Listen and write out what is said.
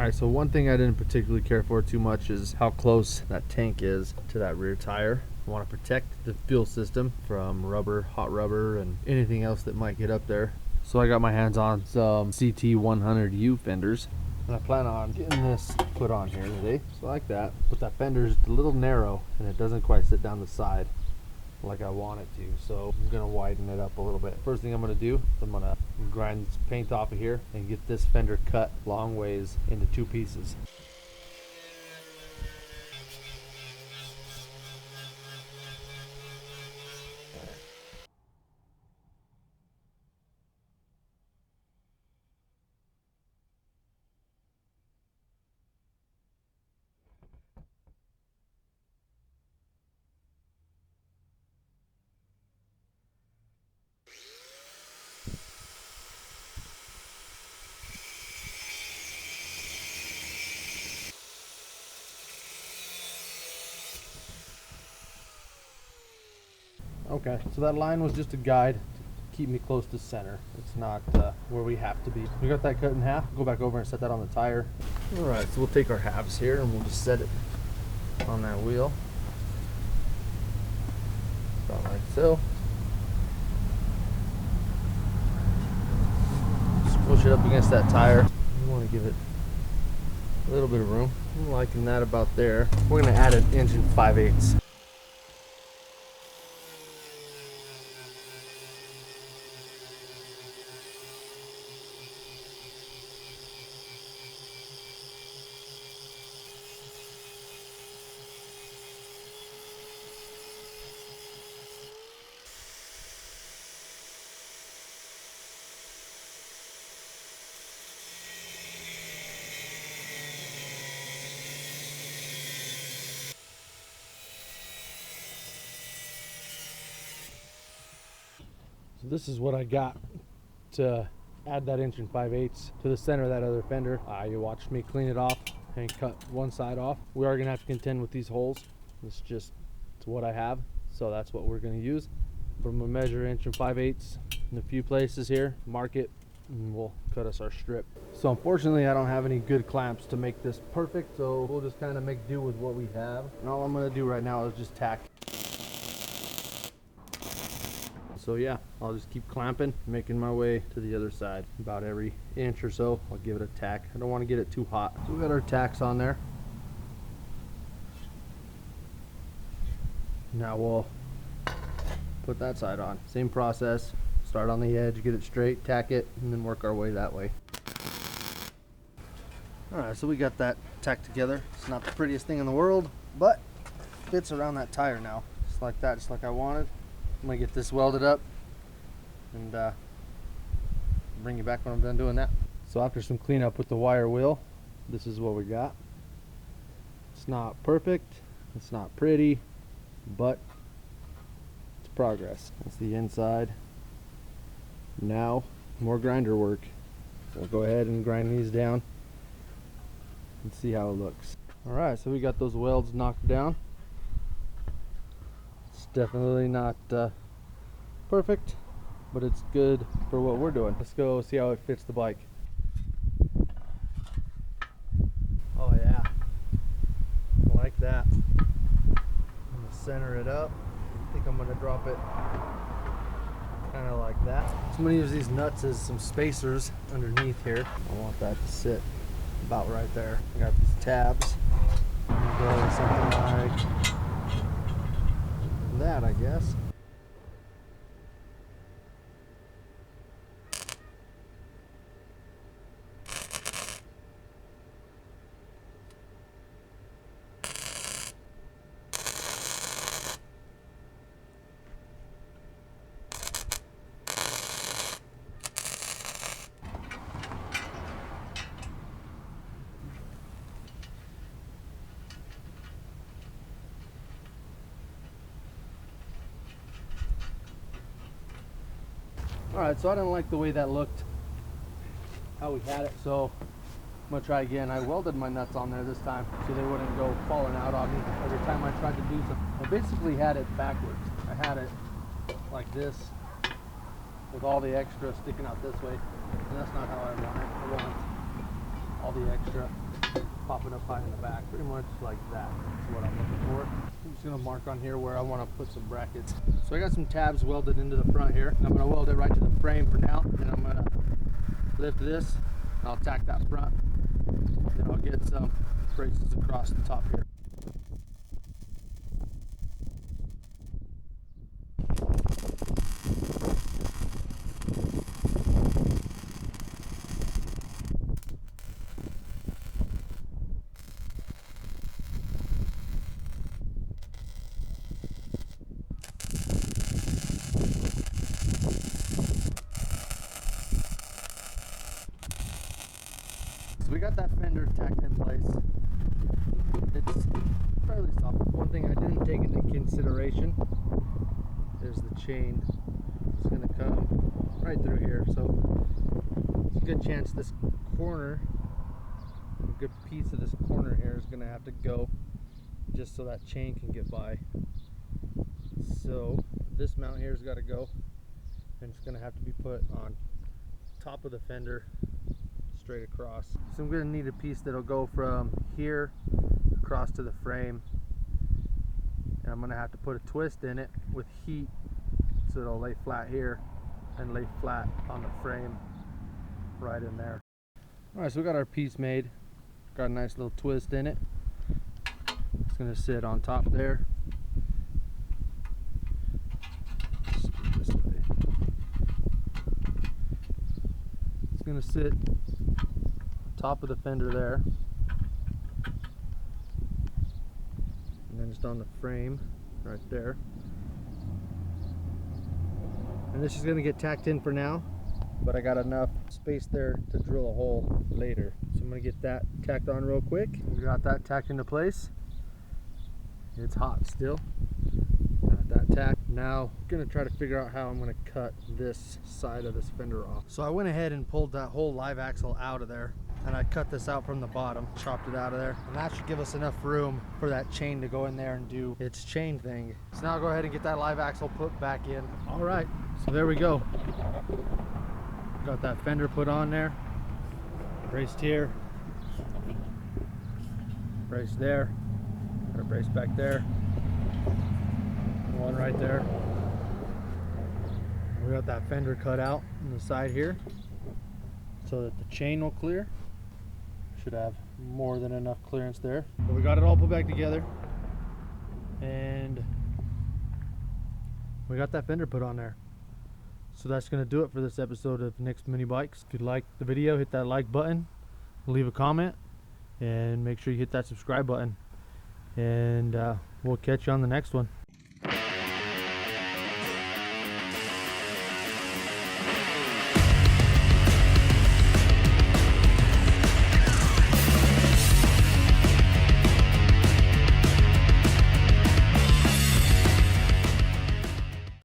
Alright, so one thing I didn't particularly care for too much is how close that tank is to that rear tire. I want to protect the fuel system from rubber, hot rubber, and anything else that might get up there. So I got my hands on some CT100U fenders, and I plan on getting this put on here today, so like that. But that fender is a little narrow and it doesn't quite sit down the side like I want it to, so I'm gonna widen it up a little bit. First thing I'm gonna do is I'm gonna grind this paint off of here and get this fender cut long ways into two pieces. Okay, so that line was just a guide to keep me close to center. It's not where we have to be. We got that cut in half. Go back over and set that on the tire. Alright, so we'll take our halves here and we'll just set it on that wheel. About like so. Just push it up against that tire. You want to give it a little bit of room. I'm liking that about there. We're going to add an engine 5/8. This is what I got to add that engine 5/8 to the center of that other fender. You watched me clean it off and cut one side off. We are gonna have to contend with these holes. It's just what I have, so that's what we're gonna use. But I'm gonna measure engine 5/8 in a few places here, mark it, and we'll cut us our strip. So unfortunately I don't have any good clamps to make this perfect, so we'll just kind of make do with what we have. And all I'm gonna do right now is just tack. So yeah, I'll just keep clamping, making my way to the other side. About every inch or so, I'll give it a tack. I don't want to get it too hot. So we got our tacks on there. Now we'll put that side on. Same process. Start on the edge, get it straight, tack it, and then work our way that way. Alright, so we got that tacked together. It's not the prettiest thing in the world, but it fits around that tire now. Just like that, just like I wanted. I'm gonna get this welded up and bring you back when I'm done doing that. So after some cleanup with the wire wheel, this is what we got. It's not perfect, it's not pretty, but it's progress. That's the inside. Now more grinder work. We'll go ahead and grind these down and see how it looks. Alright, so we got those welds knocked down. Definitely not perfect, but it's good for what we're doing. Let's go see how it fits the bike. Oh yeah, I like that. I'm gonna center it up. I think I'm gonna drop it kind of like that. So I'm gonna use these nuts as some spacers underneath here. I want that to sit about right there. I got these tabs. I'm gonna go with something like that, I guess. Alright, so I didn't like the way that looked, how we had it, so I'm going to try again. I welded my nuts on there this time so they wouldn't go falling out on me every time I tried to do something. I basically had it backwards. I had it like this with all the extra sticking out this way, and that's not how I want it. I want all the extra popping up high in the back, pretty much like that. That's what I'm looking for. I'm just gonna mark on here where I want to put some brackets. So I got some tabs welded into the front here. I'm gonna weld it right to the frame for now, and I'm gonna lift this, and I'll tack that front, and then I'll get some braces across the top here. So we got that fender tacked in place. It's fairly soft. One thing I didn't take into consideration is the chain. It's going to come right through here. So it's a good chance this corner, a good piece of this corner here is going to have to go just so that chain can get by. So this mount here has got to go, and it's going to have to be put on top of the fender straight across. So I'm going to need a piece that'll go from here across to the frame, and I'm going to have to put a twist in it with heat so it'll lay flat here and lay flat on the frame right in there. Alright, so we got our piece made. Got a nice little twist in it. It's going to sit on top there. This way. It's going to sit top of the fender there, and then just on the frame right there. And this is going to get tacked in for now, but I got enough space there to drill a hole later, so I'm going to get that tacked on real quick. We got that tacked into place. It's hot still. Got that tacked. Now I'm going to try to figure out how I'm going to cut this side of this fender off. So I went ahead and pulled that whole live axle out of there, and I cut this out from the bottom, chopped it out of there, and that should give us enough room for that chain to go in there and do its chain thing. So now I'll go ahead and get that live axle put back in. All right, so there we go. Got that fender put on there, braced here, braced there, got a brace back there, one right there. We got that fender cut out on the side here so that the chain will clear. Should have more than enough clearance there. But we got it all put back together, and we got that fender put on there. So that's going to do it for this episode of Nicsminibikes. If you liked the video, hit that like button, leave a comment, and make sure you hit that subscribe button. And we'll catch you on the next one.